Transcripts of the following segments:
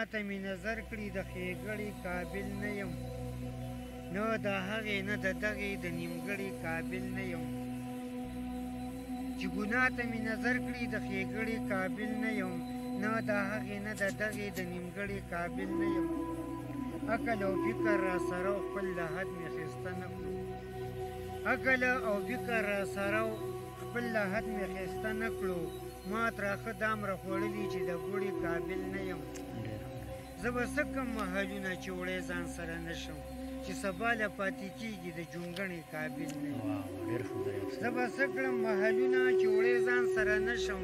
ګناه ته مې نظر کړي د ښېګړې قابل نه یم نه د هغې نه د دغې د نیمګړې قابل نه یم چې ګناه ته مې نظر کړي د ښېګړې قابل نه یم نه د هغې نه د دغې د نیمګړې قابل نه یم عقل او فکر را سره او خپل له حد مې ښایسته نه کړو عقل او فکر را سره او خپل له حد مې ښایسته نه کړو ما تراخه دام راخوړلي چې د ګوړې قابل نه یم زه به څه کم محلونه چې وړی ځان سره نه شم چې سبا له پاتې کېږي د جونګڼې قابل نه یم زه به څه کړم محلونه چې وړی ځان سره نه شم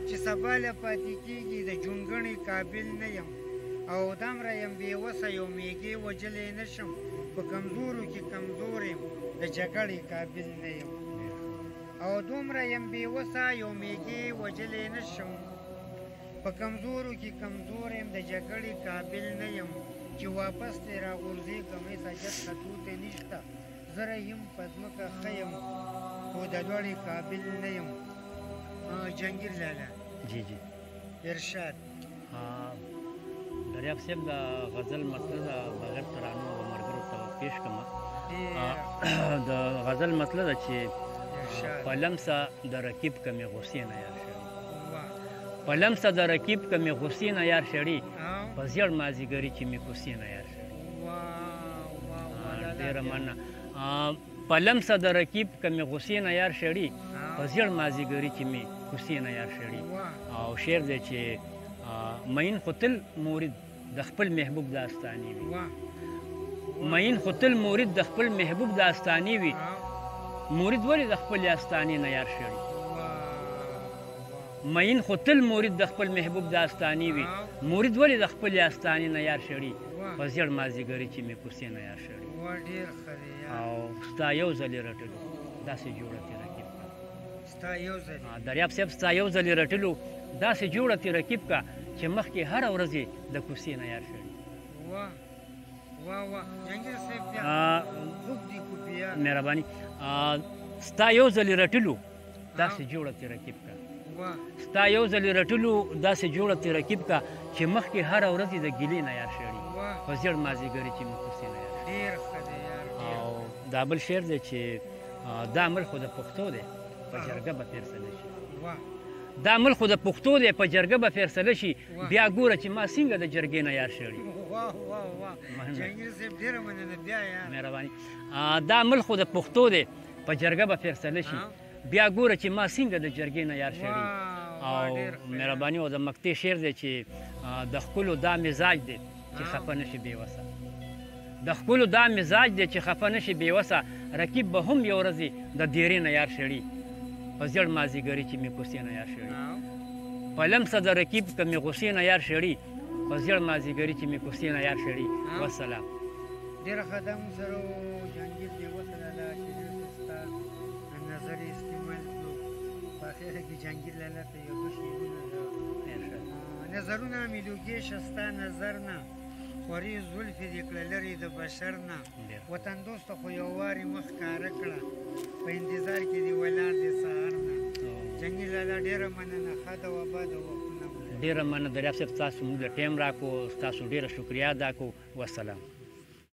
چې سبا له پاتې کېږي د جونګڼې قابل نه یم او دومره یم بېوسه یو میږې وجلی نه شم په کمزورو کې کمزور یم د جګړې قابل نه یم او دومره یم بېوسه یو میږې وجلی نه شم په کمزورو کې کمزور یم د جګړې قابل نه یم چې واپس ترې راغورځېږم هېڅ حاجت خطو ته نشته زه رحیم په ځمکه ښه یم خو د لوړې قابل نه یم جهانګیر لالا جی جی ارشاد دریاب صاحب د غزل مطلب بغیر ترانو او ملګرو ته پیش کړم د غزل مطلب ده چې په لمسه د رقیب کمې غصې نه یار شړي په لمسه د رقیب کمې غصې نه یار شړي په زیړ مازدیګري چې مې کوڅې نه یار شړي ډېره مننه په لمسه د رقیب کمې غصې نه یار شړي په زیړ مازدیګري چې مې کوڅې نه یار شړي او شعر دی چې مین خو تل مورد د خپل محبوب داستاني وي مین خو تل مورد د خپل محبوب داستاني وي مورد ولې د خپل آستانې نه یار شړي مین خو تل مورد د خپل محبوب داستاني وي مورد ولې د خپل آستانې نه یار شړي په زیړ مازدیګري چې مې کوڅې نه یار شړي او ستا یو ځل یې رټلو داسې جوړه ترې رقیب کړه دریاب صاحب ستا یو ځل یې رټلو داسې جوړه ترې رقیب کړه چې مخکې هره ورځ یې د کوڅې نه یار شړي مهرباني ستا یو ځل یې رټلو داسې جوړه ترې رقیب کړه ستا یو ځل یې رټلو داسې جوړه ترې رقیب کړه چې مخکې هره ورځ یې د ګیلې نه یار شړي په زیړ مازدیګري چې مې کوڅې نه یار شړي او دا بل شعر دی چې دا عمل خو د پښتو دی په جرګه به فیصله شي دا عمل خو د پښتو دی په جرګه به فیصله شي بیا ګوره چې ما څنګه د جرګې نه یار شړي مهرباني دا عمل خو د پښتو دی په جرګه به فیصله شي بیا ګوره چې ما څنګه د جرګې نه یار شړي او مهرباني او د مقطع شعر دی چې د ښکلو دا مزاج دی چې خفه نشي بېوسه د ښکلو دا مزاج دی چې خفه نشي بېوسه رقیب به هم یو ورځ د دیرې نه یار شړي په زیړ مازدیګري چې مې کوڅې نه یار شړي په لمسه د رقیب که مې غصې نه یار شړي په زیړ مازدیګري چې مې کوڅې نه یار شړي والسلام ډېره ښه ده موږ سره جهانګیر بېوسه لالا چې ډېر ستا نظر یې استعمال کړو په اخره کې جهانګیر لالا ته یو دوه شعرونه نظرونه مې لوګې شه ستا نظر نه خورې زلفې دې کړه لرې د بشر نه وطن دوسته خو یو وارې مخ ښکاره کړه په انتظار کې دې ولاړ دې سهار نه جهانګیر لالا ډېره مننه ښه ده وبا ده وختونه ډېره مننه دریاب صاحب تاسو موږ له ټایم راکړو ستاسو ډېره شکریا ادا کړو والسلام